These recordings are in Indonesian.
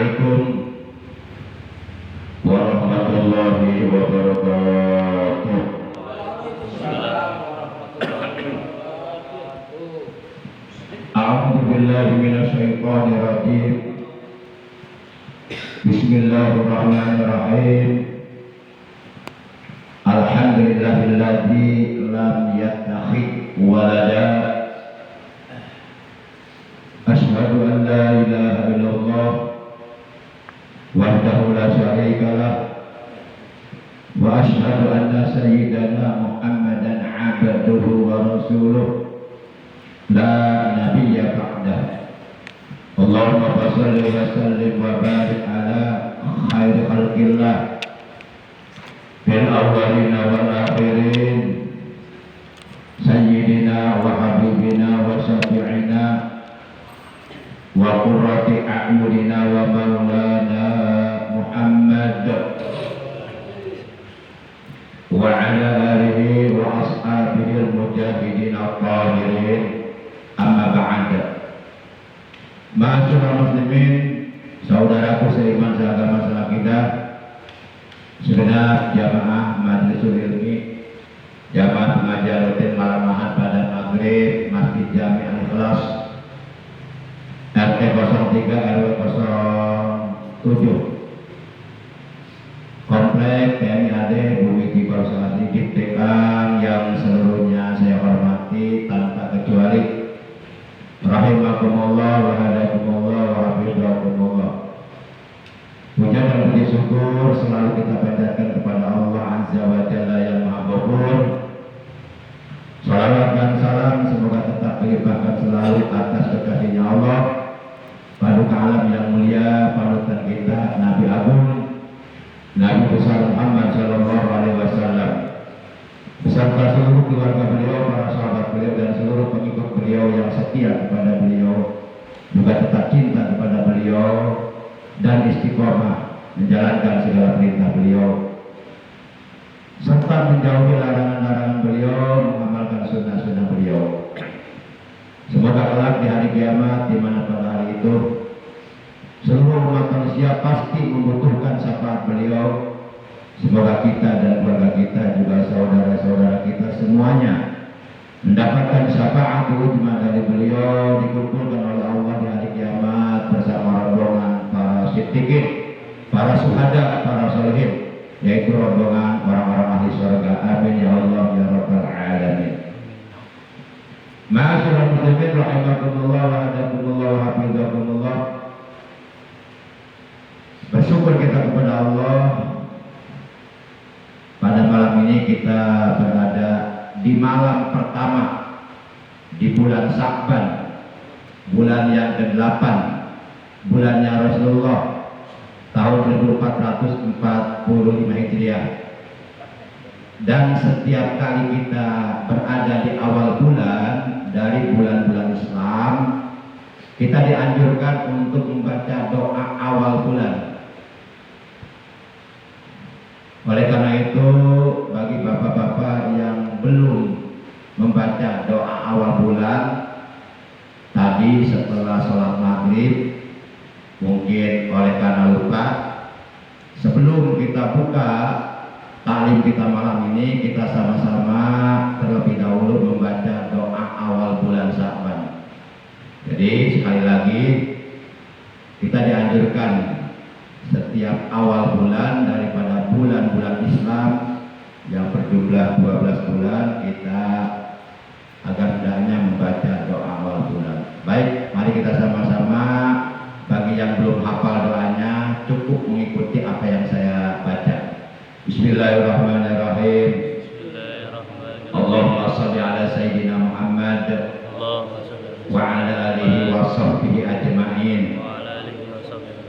Assalamualaikum warahmatullahi wabarakatuh. A'udzu billahi minasyaitonir rajim. Bismillahirrahmanirrahim. Alhamdulillahilladzi lam yattakhidh walada. Asyhadu an la ilaha illallah wahdahu la syarika lah wa asyhadu anna sayyidana Muhammadan 'abduhu wa rasuluh la nabiyya ba'dah. Allahumma shalli wa sallim wa barik ala khairi khalqillah fil awwalina wal akhirin sayyidina wa habibina wa syafi'ina wa qurrati a'yunina wa maulana Muhammad wa ala alihi wa ashabihi al-mujahidin al-tahirin. Amma ba'da. Ma'asyiral muslimin, saudaraku seiman seagama seakidah, segenap jamaah Majlisul Ilmi, jamaah pengajar rutin malam ahad pada maghrib Masjid Jami Al-Ikhlas RT 03 RW 07 Komplek TNI AD Bumi Kibar Salasi Diptekan, yang seluruhnya saya hormati tanpa kecuali. Rahimakumullah wa hadakumullah wa hafizakumullah. Puja dan puji syukur selalu kita panjatkan kepada Allah Azza wa Jalla yang Maha Ghafur. Salawat dan salam semoga tetap dilimpahkan selalu atas kekasihnya Allah, paduka alam yang mulia, panutan kita Nabi Agung, Nabi besar Muhammad Sallallahu Alaihi Wasallam, beserta seluruh keluarga beliau, para sahabat beliau, dan seluruh pengikut beliau yang setia kepada beliau, juga tetap cinta kepada beliau, dan istiqomah menjalankan segala perintah beliau, serta menjauhi larangan-larangan beliau, mengamalkan sunnah-sunnah beliau. Semoga kelak di hari kiamat, di mana pada hari itu seluruh umat manusia pasti membutuhkan syafaat beliau. Semoga kita dan keluarga kita, juga saudara-saudara kita semuanya mendapatkan syafaat ujma dari beliau, dikumpulkan oleh Allah di hari kiamat bersama rombongan para siddiqin, para syuhada, para sholihin, yaitu rombongan orang-orang ahli surga. Amin ya Allah ya rabbal alamin. Ma'asyiral muslimin rahimakumullah wa hadakumullah wa hafizakumullah. Bersyukur kita kepada Allah, pada malam ini kita berada di malam pertama di bulan Sya'ban, bulan yang ke-8, bulannya Rasulullah, tahun 1445 Hijriah. Dan setiap kali kita berada di awal bulan dari bulan-bulan Islam, kita dianjurkan untuk membaca doa awal bulan. Oleh karena itu, bagi bapak-bapak yang belum membaca doa awal bulan, tadi setelah sholat maghrib, mungkin oleh karena lupa, sebelum kita buka taklim kita malam ini, kita sama-sama terlebih dahulu membaca doa awal bulan Sya'ban. Jadi sekali lagi, kita dianjurkan setiap awal bulan daripada bulan-bulan Islam yang berjumlah 12 bulan, kita agar hendaknya membaca doa awal bulan. Baik, mari kita sama-sama. Bagi yang belum hafal doanya, cukup mengikuti apa yang saya baca. Bismillahirrahmanirrahim. Allahumma shalli ala sayyidina Muhammad wa ala alihi wa sahbihi ajma'in.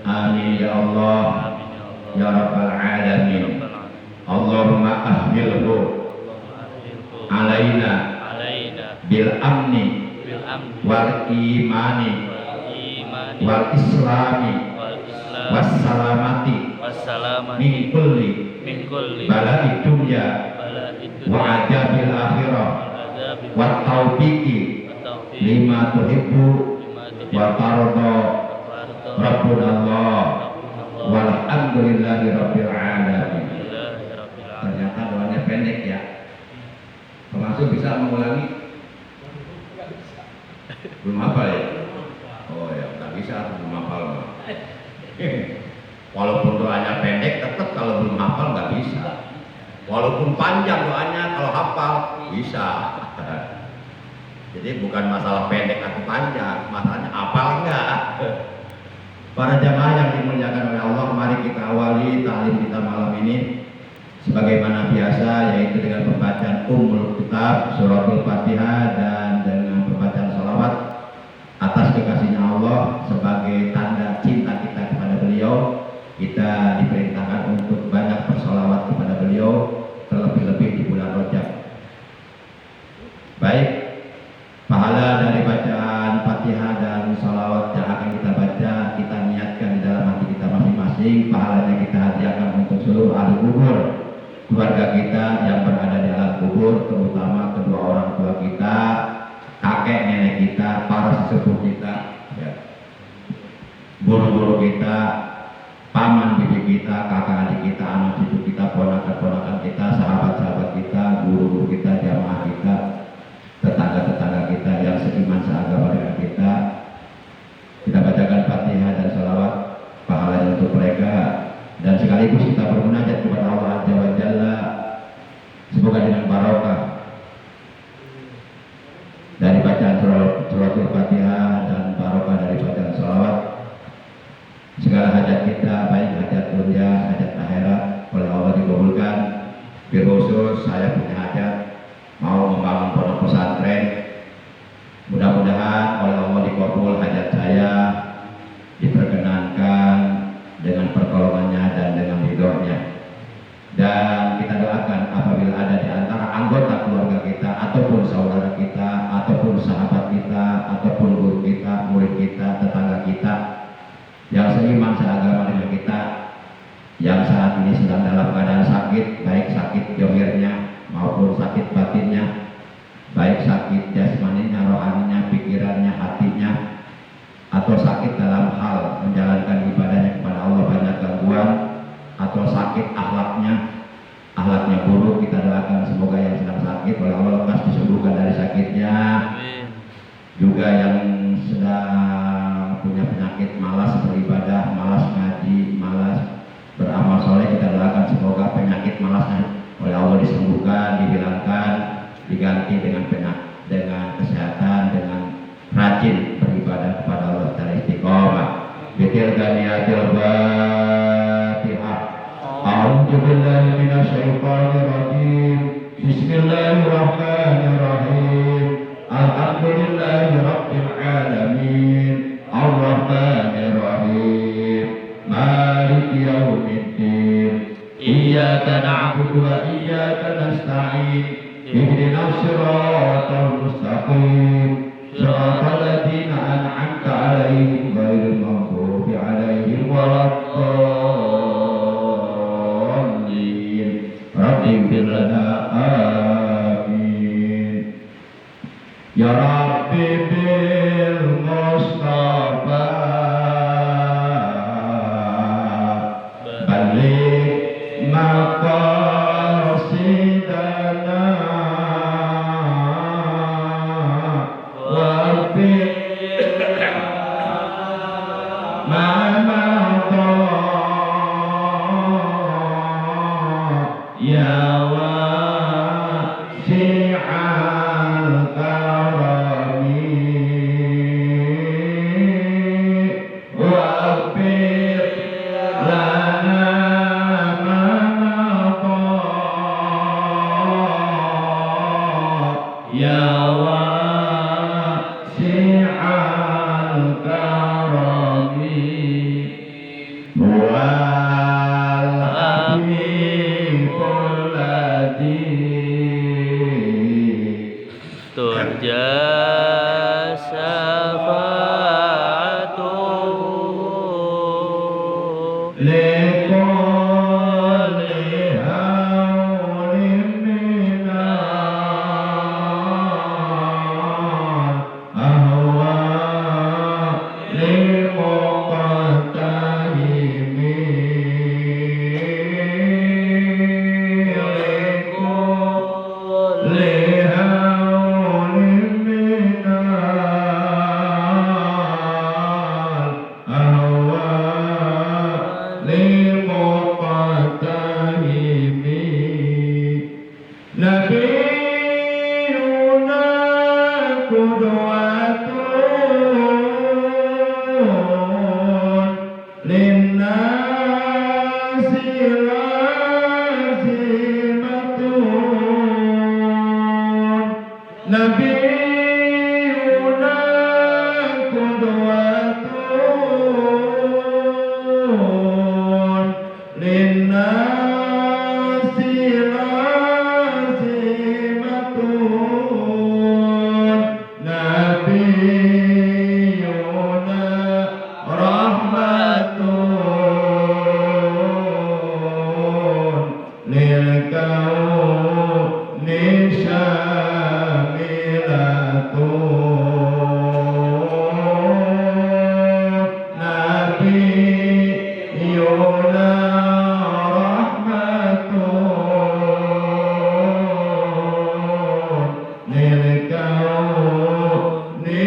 Amin ya Allah ya rabbal alamin. Allahumma ahmilhu alaina bil amni wal imani wal islami was salamati min kulli balai dunya wa adabil akhirah wa taufiqi lima tuhibbu wa tarda Rabbuna Allah Walhamdulillahi rabbil alamin. Ternyata doanya pendek ya. Termasuk bisa mengulangi. Belum hafal ya? Oh ya, nggak bisa belum hafal. Walaupun doanya pendek, tetap kalau belum hafal nggak bisa. Walaupun panjang doanya, kalau hafal bisa. Jadi bukan masalah pendek atau panjang, masalahnya hafal nggak. Para jamaah yang dimuliakan oleh Allah, mari kita awali ta'lim kita malam ini sebagaimana biasa, yaitu dengan pembacaan Ummul Kitab, Suratul Fatihah, dan dengan pembacaan salawat atas kekasihnya Allah sebagai tanda cinta kita kepada beliau. Kita diperintahkan untuk banyak bersalawat kepada beliau, terlebih-lebih di bulan Rajab. Baik, pahala dari bacaan Fatihah dan salawat yang akan kita baca, kita niatkan di dalam hati kita masing-masing. Pahalanya kita hadiahkan untuk seluruh ahli kubur, keluarga kita yang berada di alam kubur, terutama kedua orang tua kita, kakek nenek kita, para sesepuh kita, ya, guru-guru kita, paman bibi kita, kakak adik kita, anak cucu kita, ponakan-ponakan kita, sahabat-sahabat kita, guru-guru kita, jamaah kita, tetangga-tetangga kita yang seiman seagama dengan kita. Kita bacakan Fatihah dan salawat, pahalanya untuk mereka, dan sekaligus kita bermunajat kepada Allah Azza wa Jalla, semoga dengan barokah dari bacaan suratul Fatihah dan barokah dari bacaan salawat, segala hajat kita, baik hajat dunia, hajat akhirat, oleh Allah dikabulkan. Khusus saya punya hajat, mau membangun pondok pesantren, mudah-mudahan oleh Allah dikabul hajat saya, diperkenankan dengan pertolongannya dan dengan ridhonya. Dan kita doakan apabila ada di antara anggota keluarga kita, ataupun saudara kita, ataupun sahabat kita, ataupun guru kita, murid kita, tetangga kita yang seiman seagama dengan kita, yang saat ini sedang dalam keadaan sakit, baik sakit zahirnya maupun sakit batinnya, baik sakit jasmaninya, rohaninya, pikirannya, hatinya, atau sakit dalam hal menjalankan ibadahnya kepada Allah banyak gangguan, atau sakit akhlaknya buruk, kita doakan semoga yang sedang sakit oleh Allah lekas disembuhkan dari sakitnya. Juga yang sedang punya penyakit malas beribadah, malas ngaji, malas beramal soleh, kita doakan semoga penyakit malasnya oleh Allah disembuhkan, dihilangkan, diganti dengan kesehatan, dengan rajin beribadah kepada Allah secara istiqomah. Bitil ganiyatil Fatihah. A'udzu billahi minasyaitonir rajim. Bismillahirrahmanirrahim. Alhamdulillahi rabbil alamin. Ar-Rahmanir Rahim. Maliki yaumiddin. Iyyaka na'budu wa iyyaka nasta'in. Ihdinas siratal mustaqim. Siratal ladzina an'amta 'alaihim ghairil maghdubi 'alaihim waladdallin. Rabbighfir lana amin. Ya Rabbi bil Mustafa balik maqasidana wafir mamata ya wasi'al karami wafir lana mamata ya wasi'al karami wal habibul ladzi turja syafa'atuhu likulli hawlin minan ahwa limuqaddamimin qudwatun linnasi lazimatun nabiyuna qudwatun linnasi lazimatun nabiyuna rahmatun lil kauni syamilatun nabiyuna rahmatun lil kauni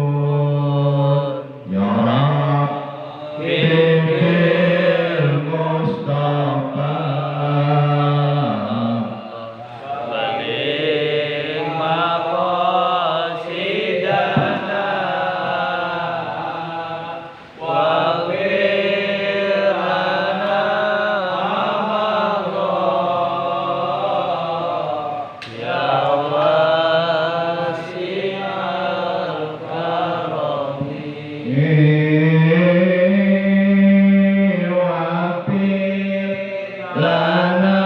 syamilatun ya Rabbi bil Mustafa Balik maqasidana waghfir lana ya wasi'al karami wafir lana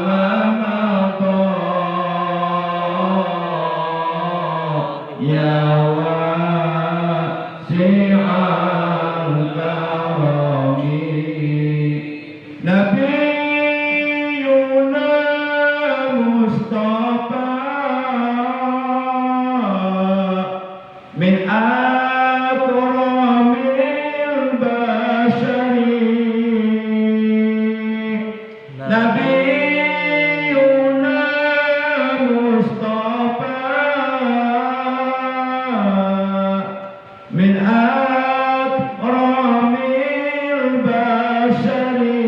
ma madha ya wasi'al karami nabiyuna Mustafa min akramil bashari nabiyuna Mustafa min akramil bashari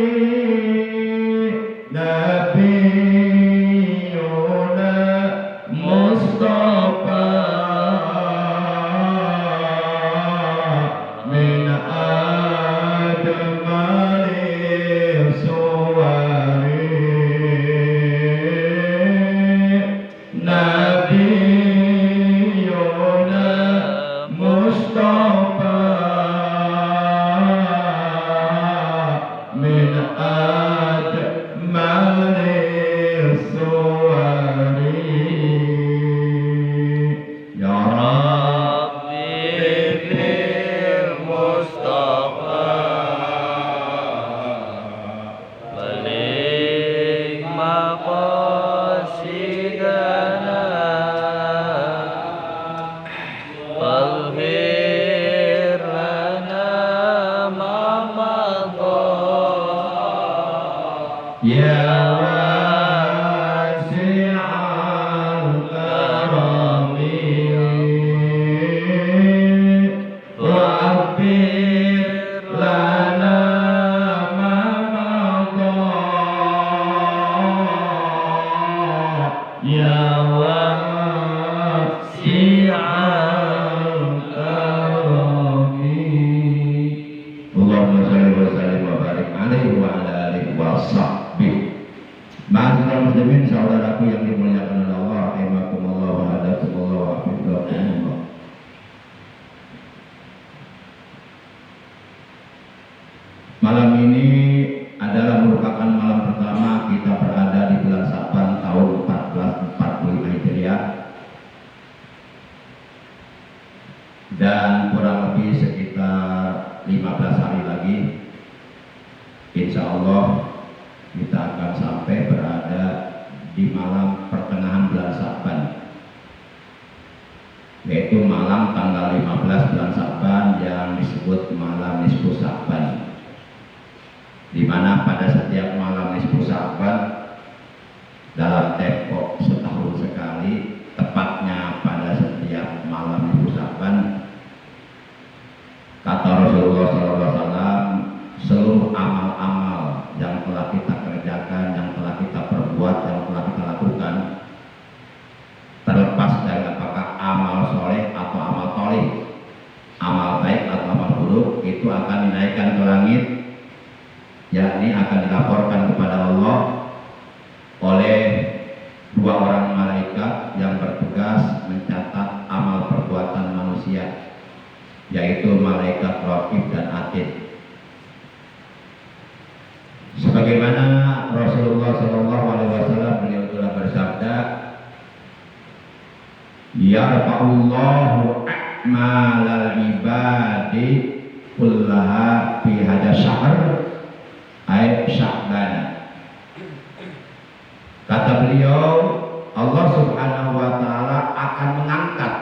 nabiyuna Mustafa min admali suwari nabiyuna Mustafa min admali suwari ya Rabbi bil Mustafa Balik maqasidana waghfir lana ma madha ya wasi'al karami wafir lana ma madha ya wasi'al karami Allahumma shalli wa sallim wa barik alaihi wa ala alihi wa sahbihi. Ma'asyiral muslimin, saudaraku yang dimuliakan oleh Allah, rahimakumullah wa hadakumullah wa hafizakumullah. Malam ini adalah merupakan malam pertama kita berada di bulan Sa'ban tahun 1445 Hijriah dan kurang lebih sekitar 15 hari lagi insya Allah kita akan sampai berada di malam pertengahan bulan Sa'ban, yaitu malam tanggal 15 bulan Sa'ban yang disebut malam nisfu Sa'ban, di mana pada setiap malam nisfu Sa'ban dalam tempo setahun sekali, tepatnya pada setiap malam nisfu Sa'ban, kata Rasulullah SAW, seluruh amal-amal yang telah kita kerjakan, yang telah kita perbuat, yang telah kita lakukan dua orang malaikat yang bertugas mencatat amal perbuatan manusia, yaitu malaikat Raqib dan Atid. Sebagaimana Rasulullah SAW beliau telah bersabda, yarfa'ullahu a'malal ibadi kullaha fi hadha syahr ay Sya'ban. Kata beliau, Allah Subhanahu wa taala akan mengangkat,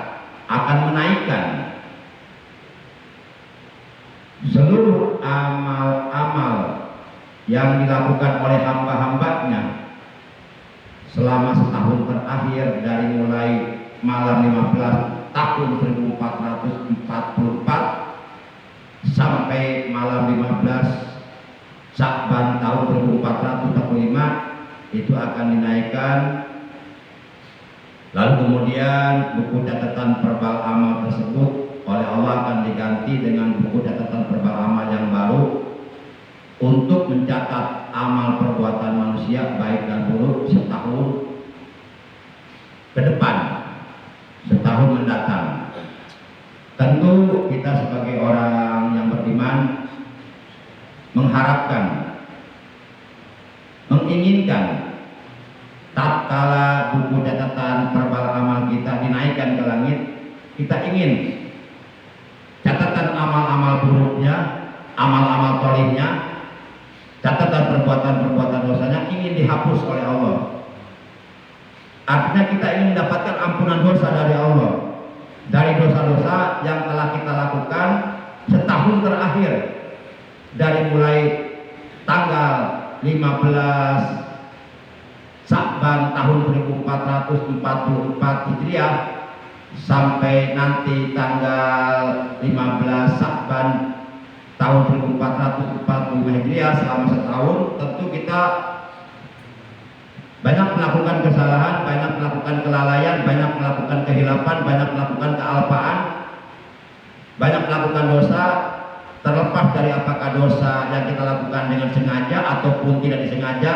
akan menaikkan seluruh amal-amal yang dilakukan oleh hamba-hambanya selama setahun terakhir, dari mulai malam 15 tahun 1444 sampai malam 15 Sya'ban tahun 1445, itu akan dinaikkan. Lalu kemudian buku catatan verbal amal tersebut oleh Allah akan diganti dengan buku catatan verbal amal yang baru untuk mencatat amal perbuatan manusia baik dan buruk setahun ke depan, setahun mendatang. Tentu kita sebagai orang yang beriman mengharapkan, menginginkan tatkala buku catatan verbal amal kita dinaikkan ke langit, kita ingin catatan amal-amal buruknya, amal-amal tolihnya, catatan perbuatan-perbuatan dosanya ingin dihapus oleh Allah. Artinya kita ingin mendapatkan ampunan dosa dari Allah, dari dosa-dosa yang telah kita lakukan setahun terakhir, dari mulai tanggal 15 Sya'ban tahun 1444 Hijriah sampai nanti tanggal 15 Sya'ban tahun 1445 Hijriah, selama setahun. Tentu kita banyak melakukan kesalahan, banyak melakukan kelalaian, banyak melakukan kehilapan, banyak melakukan kealpaan, banyak melakukan dosa. Terlepas dari apakah dosa yang kita lakukan dengan sengaja ataupun tidak disengaja,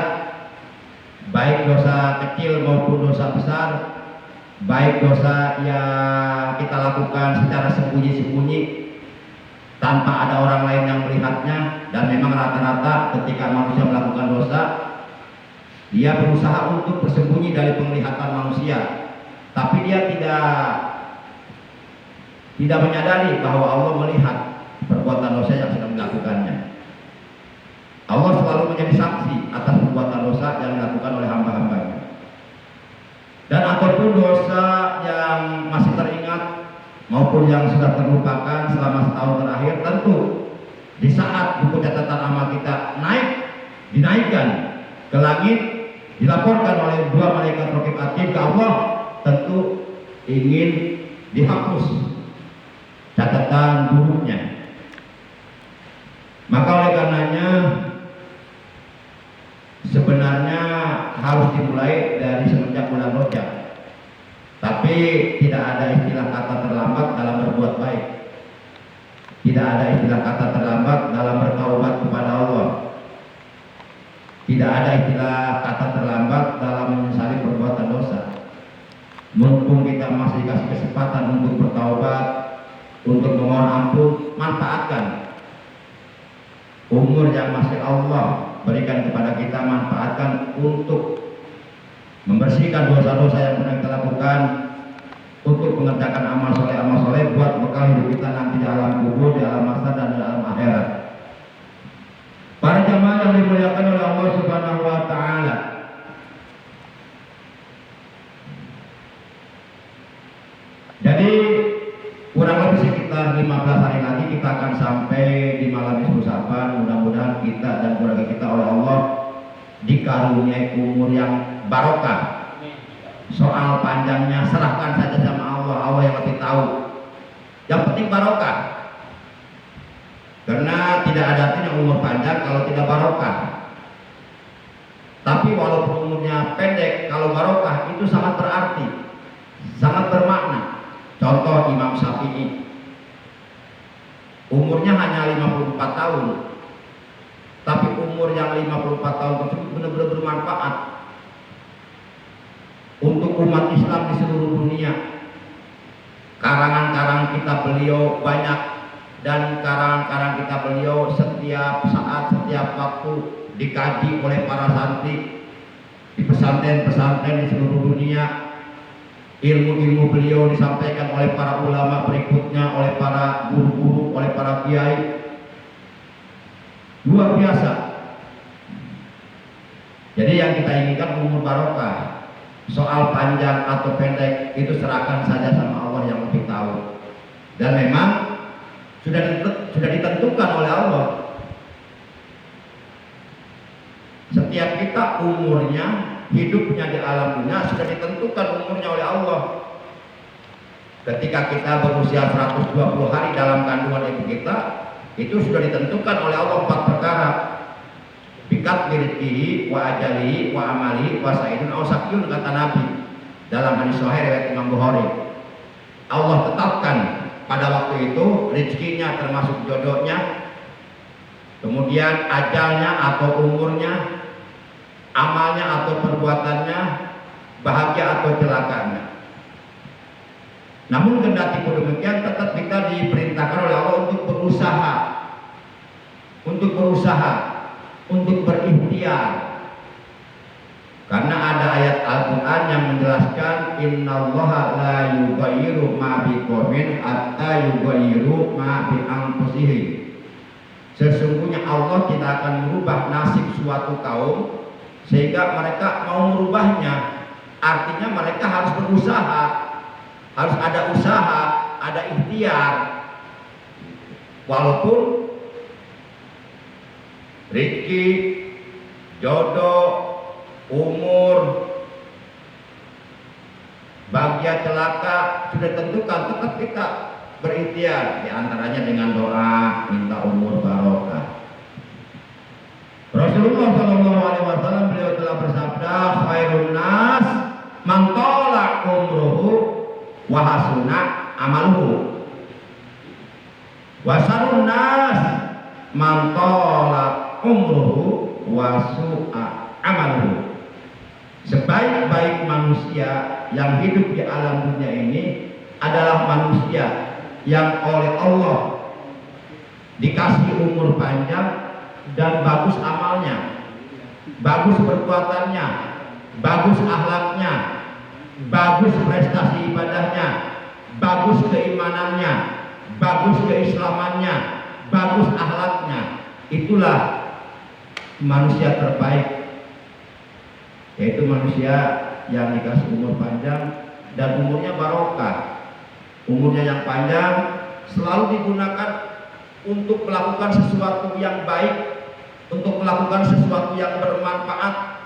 baik dosa kecil maupun dosa besar, baik dosa yang kita lakukan secara sembunyi-sembunyi tanpa ada orang lain yang melihatnya. Dan memang rata-rata ketika manusia melakukan dosa, dia berusaha untuk bersembunyi dari penglihatan manusia, tapi dia tidak menyadari bahwa Allah melihat perbuatan dosa yang sedang dilakukannya. Allah selalu menjadi saksi atas perbuatan dosa yang dilakukan oleh hamba-hambanya. Dan ataupun dosa yang masih teringat maupun yang sudah terlupakan selama setahun terakhir, tentu di saat buku catatan amal kita dinaikkan ke langit, dilaporkan oleh dua malaikat Raqib Atid ke Allah, tentu ingin dihapus catatan buruknya. Maka oleh karenanya sebenarnya harus dimulai dari semenjak bulan Rajab. Tapi tidak ada istilah kata terlambat dalam berbuat baik. Tidak ada istilah kata terlambat dalam bertaubat kepada Allah. Tidak ada istilah kata terlambat dalam menyesali perbuatan dosa. Mumpung kita masih dikasih kesempatan untuk bertaubat, untuk memohon ampun, manfaatkan umur yang masih Allah berikan kepada kita, manfaatkan untuk membersihkan dosa-dosa yang pernah kita lakukan, untuk mengerjakan amal soleh buat bekal hidup kita nanti di alam kubur, di alam mahsyar dan di alam akhirat. Para jamaah yang dimuliakan oleh Allah Subhanahu wa taala, jadi kurang lebih sekitar 15 hari lagi kita akan sampai di malam Nisfu Sya'ban. Mudah-mudahan kita dan keluarga kita oleh Allah dikaruniai umur yang barokah. Soal panjangnya serahkan saja sama Allah, Allah yang lebih tahu. Yang penting barokah. Karena tidak ada artinya umur panjang kalau tidak barokah. Tapi walaupun umurnya pendek, kalau barokah itu sangat berarti, sangat bermakna. Contoh Imam Syafi'i, umurnya hanya 54 tahun, tapi umur yang 54 tahun tersebut benar-benar bermanfaat. untuk umat Islam di seluruh dunia. Karangan-karangan kitab beliau banyak, dan karangan-karangan kitab beliau setiap saat, setiap waktu dikaji oleh para santri di pesantren-pesantren di seluruh dunia. Ilmu-ilmu beliau disampaikan oleh para ulama berikutnya, oleh para guru-guru, oleh para kiai. Luar biasa. Jadi yang kita inginkan umur barokah. Soal panjang atau pendek itu serahkan saja sama Allah yang lebih tahu. Dan memang sudah ditentukan oleh Allah. Setiap kita umurnya, hidupnya di alam dunia sudah ditentukan umurnya oleh Allah. Ketika kita berusia 120 hari dalam kandungan ibu kita, itu sudah ditentukan oleh Allah 4 perkara. Bikat birizkihi wa ajalihi wa amalihi wa sa'idun aw saqiyun, kata Nabi dalam hadis sahih riwayat Imam Bukhari. Allah tetapkan pada waktu itu rezekinya termasuk jodohnya, kemudian ajalnya atau umurnya, amalnya atau perbuatannya, bahagia atau celakanya. Namun kendati demikian tetap kita diperintahkan oleh Allah untuk berusaha, untuk berikhtiar. Karena ada ayat Al-Quran yang menjelaskan innallaha la yughayyiru ma biqaumin hatta yughayyiru ma bi anfusihim. Sesungguhnya Allah tidak akan merubah nasib suatu kaum sehingga mereka mau merubahnya. Artinya mereka harus berusaha, harus ada usaha, ada ikhtiar. Walaupun rezeki, jodoh, umur, bahagia celaka sudah tentukan, tetap kita berikhtiar. Di antaranya dengan doa minta umur barokah. Rasulullah SAW beliau telah bersabda, khairun nas man tala umruhu wa hasuna amaluhu, wa syarrun nas man tala umruhu wa su'a amaluhu. Sebaik-baik manusia yang hidup di alam dunia ini adalah manusia yang oleh Allah dikasih umur panjang dan bagus amalnya, bagus perbuatannya, bagus akhlaknya, bagus prestasi ibadahnya, bagus keimanannya, bagus keislamannya, bagus akhlaknya. Itulah manusia terbaik, yaitu manusia yang dikasih umur panjang dan umurnya barokah. Umurnya yang panjang selalu digunakan untuk melakukan sesuatu yang baik, untuk melakukan sesuatu yang bermanfaat,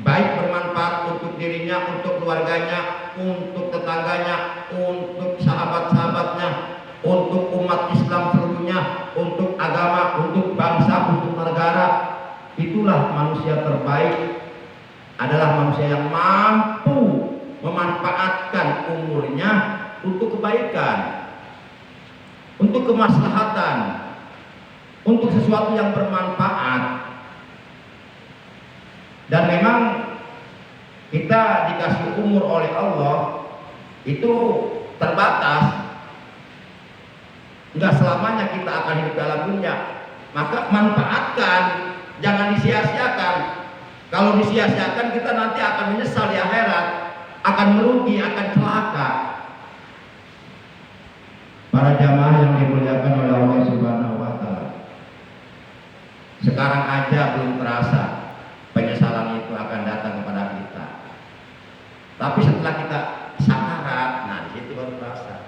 baik bermanfaat untuk dirinya, untuk keluarganya, untuk tetangganya, untuk sahabat-sahabatnya, untuk umat Islam seluruhnya, untuk agama, untuk bangsa, untuk negara. Itulah manusia terbaik, adalah manusia yang mampu memanfaatkan umurnya untuk kebaikan, untuk kemaslahatan, untuk sesuatu yang bermanfaat. Dan memang kita dikasih umur oleh Allah itu terbatas, enggak selamanya kita akan hidup dalam dunia. Maka manfaatkan, jangan disia-siakan. Kalau disia-siakan kita nanti akan menyesal di akhirat, akan merugi, akan celaka. Para jamaah yang dimuliakan oleh Allah Subhanahu wa Ta'ala, sekarang aja belum terasa penyesalan itu akan datang kepada kita. Tapi setelah kita sakarat, nah di situ baru terasa.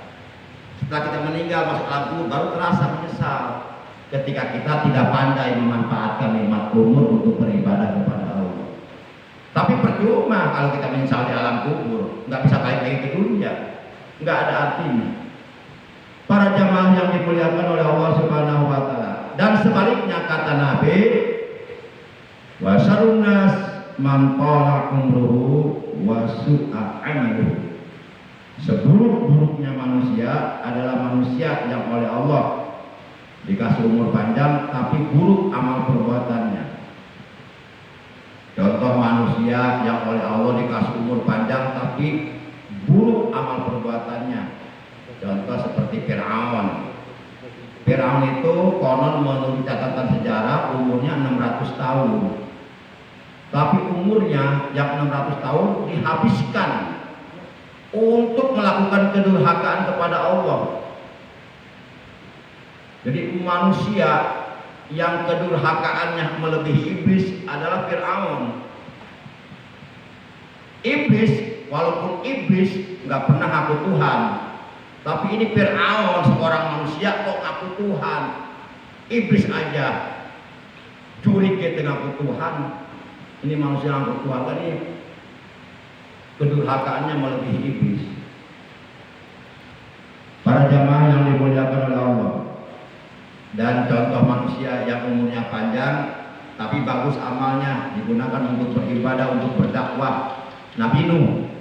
Setelah kita meninggal masuk alam kubur baru terasa menyesal ketika kita tidak pandai memanfaatkan nikmat umur untuk beribadah kepada Allah. Tapi percuma kalau kita menyesal di alam kubur, nggak bisa balik lagi ke dunia, nggak ada artinya. Para jamaah yang dimuliakan oleh Allah Subhanahu wa Ta'ala. Dan sebaliknya kata Nabi, wa syarrun nas man tala umruhu wa su'a amaluhu. Seburuk-buruknya manusia adalah manusia yang oleh Allah dikasih umur panjang tapi buruk amal perbuatannya. Contoh manusia yang oleh Allah dikasih umur panjang tapi buruk amal perbuatannya. Contoh seperti Fir'aun. Fir'aun itu konon menurut catatan sejarah umurnya 600 tahun. Tapi umurnya yang 600 tahun dihabiskan untuk melakukan kedurhakaan kepada Allah. Jadi manusia yang kedurhakaannya melebihi iblis adalah Fir'aun. Iblis, walaupun iblis nggak pernah ngaku Tuhan, tapi ini Fir'aun seorang manusia kok ngaku Tuhan. Iblis aja curiga dengan ngaku Tuhan. Ini manusia ngaku Tuhan, kan ini kedurhakaannya melebihi iblis. Para jamaah yang dimuliakan oleh Allah, dan contoh manusia yang umurnya panjang tapi bagus amalnya, digunakan untuk beribadah, untuk berdakwah, Nabi Nuh.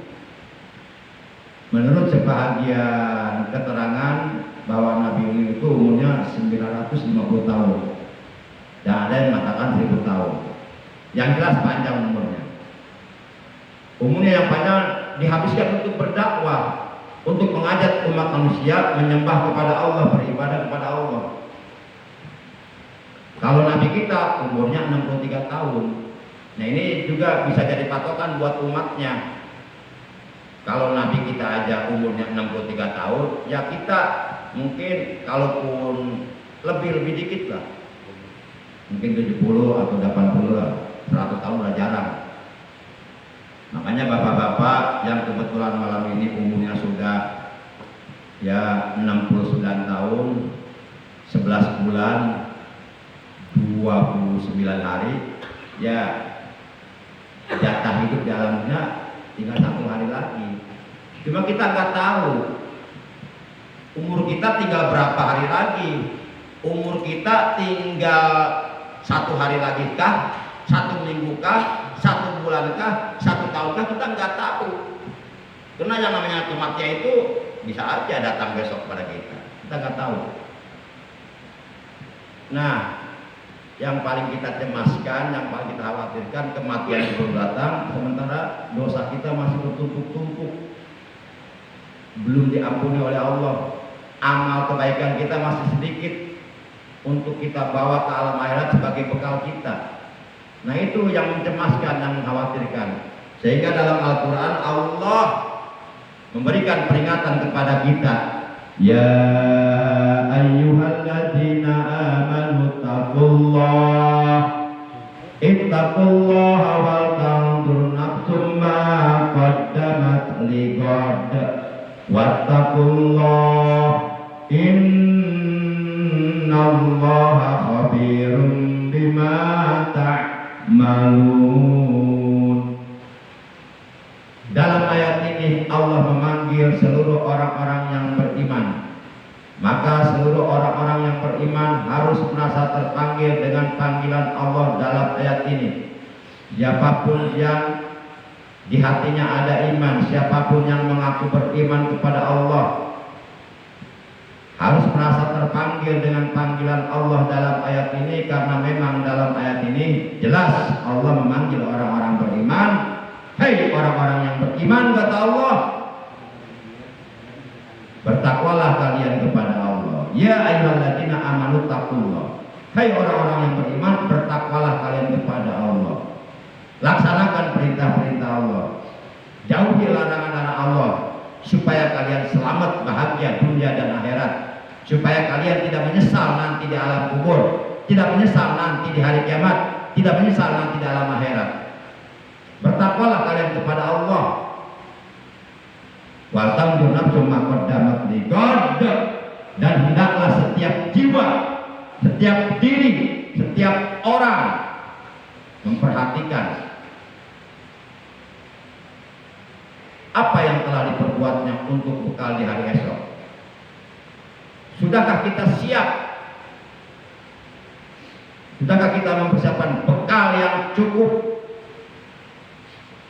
Menurut sebahagian keterangan bahwa Nabi Nuh itu umurnya 950 tahun, dan ada yang mengatakan 1000 tahun. Yang jelas panjang umurnya. Umurnya yang panjang dihabiskan untuk berdakwah, untuk mengajak umat manusia menyembah kepada Allah, beribadah kepada Allah. Kalau Nabi kita umurnya 63 tahun. Nah ini juga bisa jadi patokan buat umatnya. Kalau Nabi kita aja umurnya 63 tahun, ya kita mungkin kalaupun lebih dikit lah, mungkin 70 atau 80 lah, 100 tahun udah jarang. Makanya bapak-bapak yang kebetulan malam ini umurnya sudah ya 69 tahun, 11 bulan, 29 hari, ya jatah hidup di alam dunia tinggal 1 hari lagi. Cuma kita nggak tahu umur kita tinggal berapa hari lagi. Umur kita tinggal 1 hari lagi kah, 1 minggu kah, 1 bulan kah, 1 tahun kah, kita nggak tahu. Karena yang namanya kematian itu bisa aja datang besok pada kita nggak tahu. Nah, yang paling kita cemaskan, yang paling kita khawatirkan, kematian belum datang, sementara dosa kita masih bertumpuk-tumpuk, belum diampuni oleh Allah. Amal kebaikan kita masih sedikit untuk kita bawa ke alam akhirat sebagai bekal kita. Nah itu yang mencemaskan, yang mengkhawatirkan. Sehingga dalam Al-Quran Allah memberikan peringatan kepada kita, ya ayyuhalladzina amanu taqullah ittaqullaha wal tanzur nafsum ma qaddamat lighad wattaqullah innallaha khabirum bima ta'malun. Dalam ayat ini Allah memanggil seluruh orang-orang yang beriman. Maka seluruh orang-orang yang beriman harus merasa terpanggil dengan panggilan Allah dalam ayat ini. Siapapun yang di hatinya ada iman, siapapun yang mengaku beriman kepada Allah, harus merasa terpanggil dengan panggilan Allah dalam ayat ini. Karena memang dalam ayat ini jelas Allah memanggil orang-orang beriman. Hei orang-orang yang beriman, kata Allah, bertakwalah kalian kepada Allah. Ya ayyuhalladzina amanu taqullah. Hai orang-orang yang beriman, bertakwalah kalian kepada Allah. Laksanakan perintah-perintah Allah, jauhi larangan-larangan Allah, supaya kalian selamat bahagia dunia dan akhirat, supaya kalian tidak menyesal nanti di alam kubur, tidak menyesal nanti di hari kiamat, tidak menyesal nanti di alam akhirat. Bertakwalah kalian kepada Allah. Wa tanzur nafsum ma qaddamat lighad, dan hendaklah setiap jiwa, setiap diri, setiap orang memperhatikan apa yang telah diperbuatnya untuk bekal di hari esok. Sudahkah kita siap? Sudahkah kita mempersiapkan bekal yang cukup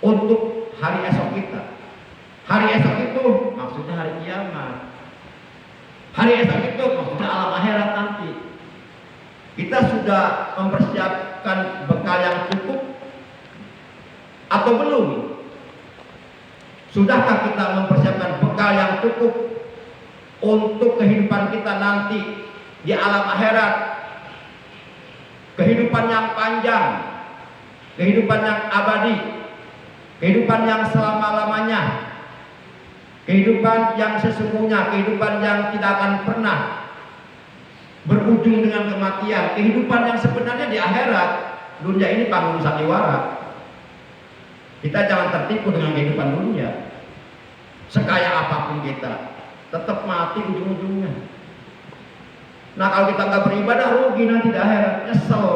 untuk hari esok kita? Hari esok itu maksudnya hari kiamat. Hari esok itu maksudnya alam akhirat nanti. Kita sudah mempersiapkan bekal yang cukup atau belum? Sudahkah kita mempersiapkan bekal yang cukup untuk kehidupan kita nanti di alam akhirat? Kehidupan yang panjang, kehidupan yang abadi, kehidupan yang selama-lamanya, kehidupan yang sesungguhnya, kehidupan yang tidak akan pernah berujung dengan kematian, kehidupan yang sebenarnya di akhirat. Dunia ini panggung sandiwara. Kita jangan tertipu dengan kehidupan dunia. Sekaya apapun kita, tetap mati ujung-ujungnya. Nah, kalau kita nggak beribadah, rugi nanti di akhirat, nyesel.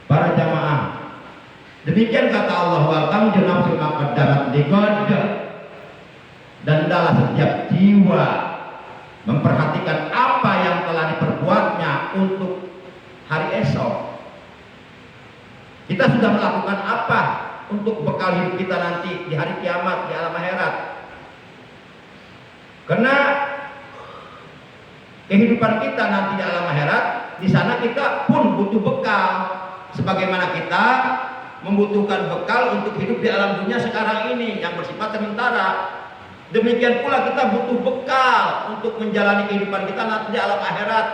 Para jamaah, demikian kata Allah, wa kam nafsu ma qaddamat lighad. Dan adalah setiap jiwa memperhatikan apa yang telah diperbuatnya untuk hari esok. Kita sudah melakukan apa untuk bekal hidup kita nanti di hari kiamat, di alam akhirat? Karena kehidupan kita nanti di alam akhirat, di sana kita pun butuh bekal. Sebagaimana kita membutuhkan bekal untuk hidup di alam dunia sekarang ini yang bersifat sementara, demikian pula kita butuh bekal untuk menjalani kehidupan kita nanti di alam akhirat,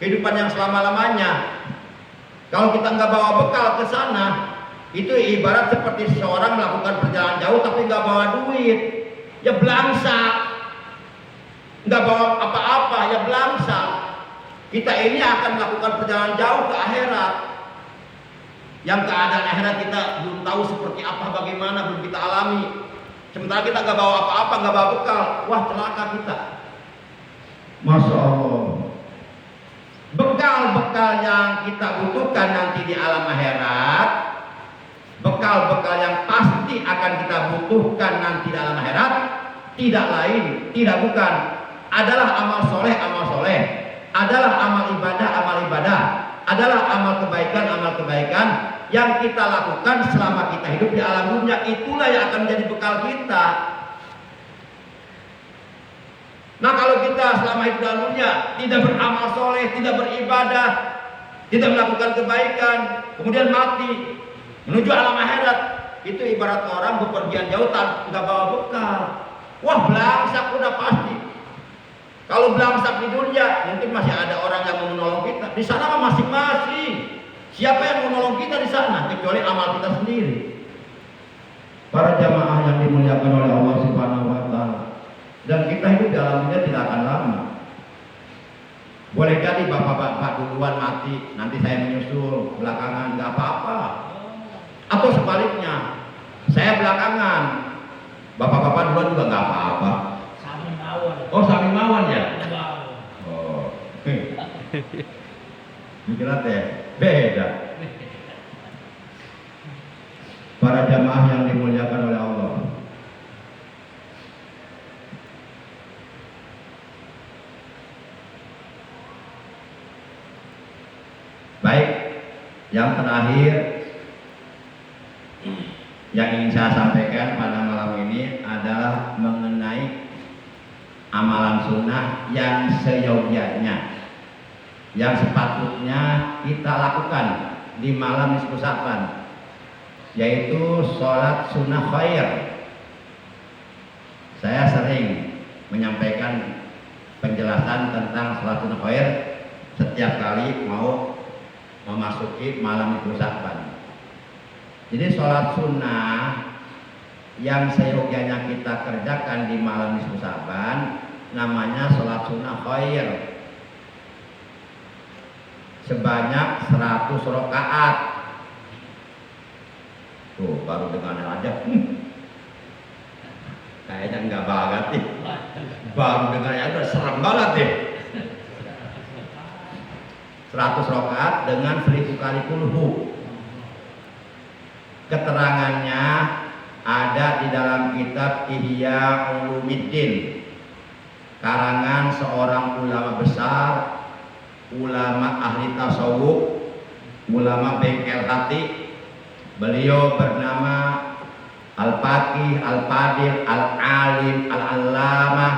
kehidupan yang selama-lamanya. Kalau kita nggak bawa bekal ke sana, itu ibarat seperti seseorang melakukan perjalanan jauh tapi nggak bawa duit, ya belangsa. Nggak bawa apa-apa, ya belangsa. Kita ini akan melakukan perjalanan jauh ke akhirat, yang keadaan akhirat kita belum tahu seperti apa, bagaimana, belum kita alami. Sementara kita nggak bawa apa-apa, nggak bawa bekal, wah celaka kita. Masya Allah. Bekal-bekal yang kita butuhkan nanti di alam akhirat, bekal-bekal yang pasti akan kita butuhkan nanti di alam akhirat, tidak lain, tidak bukan, adalah amal soleh, adalah amal ibadah, adalah amal kebaikan yang kita lakukan selama kita hidup di alam dunia. Itulah yang akan menjadi bekal kita. Nah, kalau kita selama hidup dalam dunia tidak beramal soleh, tidak beribadah, tidak melakukan kebaikan, kemudian mati menuju alam akhirat, itu ibarat orang bepergian jauh nggak bawa bekal. Wah, belangsak udah pasti. Kalau belangsak di dunia, mungkin masih ada orang yang mau menolong kita. Di sana mah masing-masing. Siapa yang mau menolong kita di sana? Kecuali amal kita sendiri. Para jamaah yang dimuliakan oleh Allah Subhanahu wa Ta'ala. Dan kita hidup dalam dunia tidak akan lama. Boleh jadi bapak-bapak duluan mati, nanti saya menyusul belakangan, nggak apa-apa. Atau sebaliknya, saya belakangan, bapak-bapak duluan juga nggak apa-apa. Oh, sami mawon ya? Oh, mikirnya teh beda. Para jamaah yang dimuliakan oleh Allah. Baik, yang terakhir yang ingin saya sampaikan pada malam ini adalah mengenai amalan sunnah yang seyogyanya, yang sepatutnya kita lakukan di malam nisfu Sa'ban, yaitu sholat sunnah khair. Saya sering menyampaikan penjelasan tentang sholat sunnah khair setiap kali mau memasuki malam nisfu Sa'ban. Jadi sholat sunnah yang seyogyanya kita kerjakan di malam nisfu Sa'ban namanya sholat sunnah khair, sebanyak 100 rakaat. Tuh, baru dengannya aja kayaknya enggak banget nih. Baru dengannya aja serem banget deh. 100 rakaat dengan 1000 kali kulhu. Keterangannya ada di dalam kitab Ihya Ulumuddin, karangan seorang ulama besar, ulama ahli tasawuf, ulama bengkel hati. Beliau bernama Al-Faqih, Al-Fadil, Al-Alim, Al-Allamah,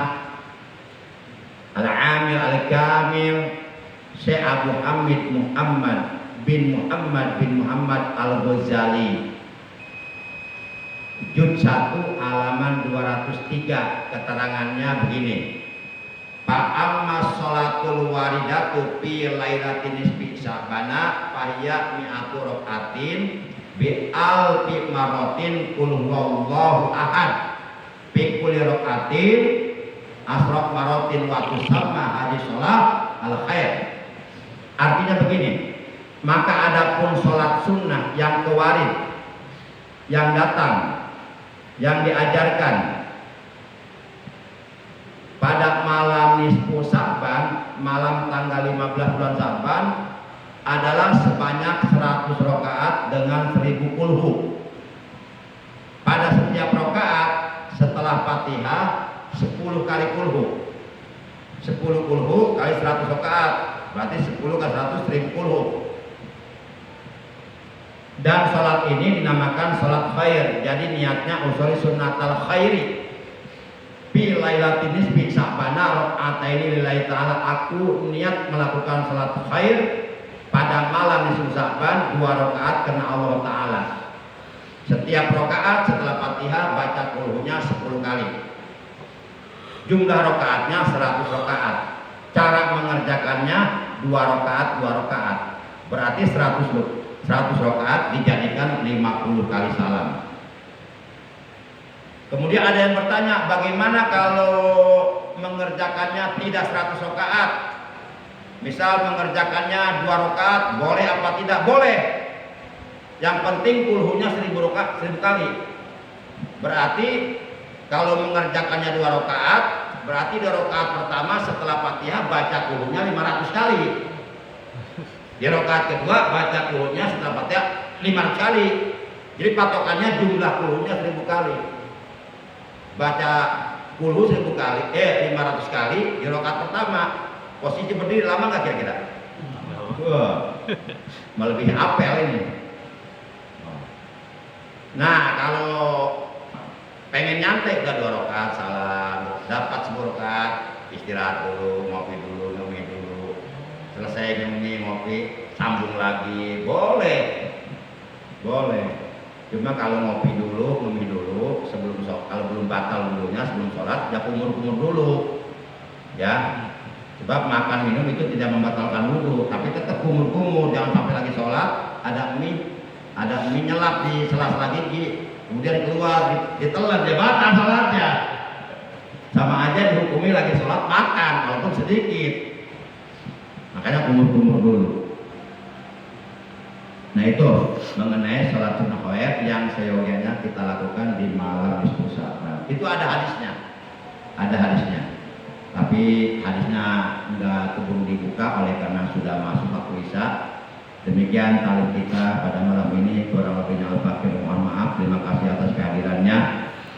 Al-Amil, Al-Kamil, Syekh Abu Hamid Muhammad bin Muhammad Al-Ghazali. Juz 1 halaman 203. Keterangannya begini. Fa'amma sholatul waridatu fi lailatin nisfi Sya'bana fahiya mi'atu raka'atin bi alfi maratin qul huwallahu ahad fi kulli raka'atin asraq maratin wa tusamma hadis sholat al khair. Artinya begini, maka adapun sholat sunnah yang kewarid yang datang yang diajarkan pada malam nisfu Sya'ban, malam tanggal 15 bulan Sya'ban adalah sebanyak 100 rakaat dengan 1000 kulhu. Pada setiap rakaat setelah Fatihah 10 kali kulhu. 10 kulhu kali 100 rakaat, berarti 10 kali 100 1000 kulhu. Dan sholat ini dinamakan sholat khair. Jadi niatnya usuli sunnatal khairi fi lailatin nisfi Sya'bana raka'ataini lillahi ta'ala. Aku niat melakukan sholat khair pada malam nisfu Sya'ban 2 rakaat karena Allah Ta'ala. Setiap rakaat setelah Fatihah baca kulhunya 10 kali. Jumlah rakaatnya 100 rakaat. Cara mengerjakannya 2 rakaat 2 rakaat. Berarti 100 rakaat dijadikan 50 kali salam. Kemudian ada yang bertanya, bagaimana kalau mengerjakannya tidak 100 rakaat? Misal mengerjakannya 2 rakaat, boleh apa tidak? Boleh. Yang penting kulhunya 1000 kali. Berarti kalau mengerjakannya 2 rakaat, berarti 2 rakaat pertama setelah Fatihah baca kulhunya 500 kali. Di rakaat kedua baca kulhunya setelah Fatihah 500 kali. Jadi patokannya jumlah kulhunya 1000 kali. Baca kulhu 1000 kali, 500 kali di rakaat pertama. Posisi berdiri lama nggak kira-kira? Wah, melebihi apel ini. Nah, kalau pengen nyantai udah 2 rakaat salam, dapat 10 rakaat, istirahat dulu, ngopi dulu, ngemih dulu. Selesai ngemih, ngopi, sambung lagi, boleh. Cuma kalau ngopi dulu, ngemih dulu, sebelum kalau belum batal dulunya sebelum sholat, ya kumur-kumur dulu, ya. Sebab makan minum itu tidak membatalkan wudu, tapi tetap kumur-kumur, jangan sampai lagi sholat ada mie nyelap di sela-sela gigi, kemudian keluar ditelan, dia batal sholatnya. Sama aja dihukumi lagi sholat makan, walaupun sedikit. Makanya kumur-kumur dulu. Nah itu mengenai sholat sunnah khair yang seyogianya kita lakukan di malam nisfu Sya'ban. Itu ada hadisnya. Tapi hadisnya enggak keburu dibuka oleh karena sudah masuk waktu Isya. Demikian talim kita pada malam ini. Kurang lebihnya Al-Fakir mohon maaf. Terima kasih atas kehadirannya,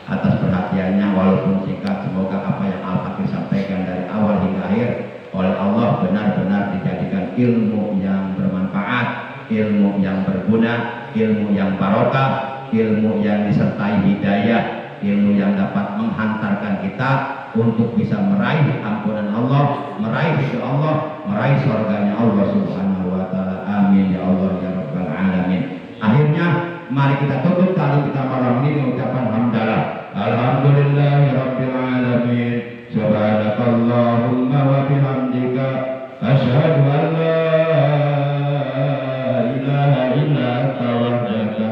atas perhatiannya walaupun singkat. Semoga apa yang Al-Fakir sampaikan dari awal hingga akhir oleh Allah benar-benar dijadikan ilmu yang bermanfaat, ilmu yang berguna, ilmu yang barokah, ilmu yang disertai hidayah, ilmu yang dapat menghantarkan kita untuk bisa meraih ampunan Allah, meraih ridho Allah, meraih surganya Allah Subhanahu wa taala. Amin ya Allah ya rabbal alamin. Akhirnya mari kita tutup tali kita malam ini dengan ucapan hamdalah. Alhamdulillahi rabbil alamin. Subhanakallahumma wa bihamdika asyhadu an la ilaha illa anta wahdaka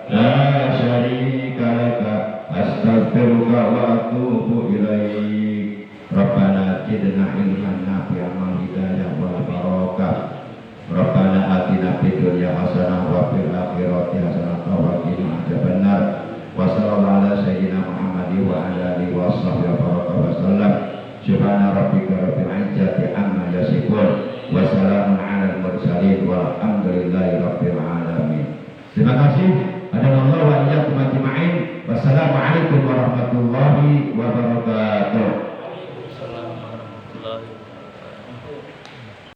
la syarika laka astaghfiruka wa atubu ilaik. Rabbana zidna ilman nafi'an wa hidayah wal barakah. Rabbana atina fid dunya hasanah wa fil akhirati hasanah wa qina adzabannar. Wa sallallahu ala sayyidina Muhammadin wa ala alihi wa sahbihi wa sallam. Subhana rabbika rabbil izzati amma yasifun wa salamun alal mursalin walhamdulillahi rabbil alamin. Terima kasih. Hadanallahu wa iyyakum ajma'in. Wassalamualaikum warahmatullahi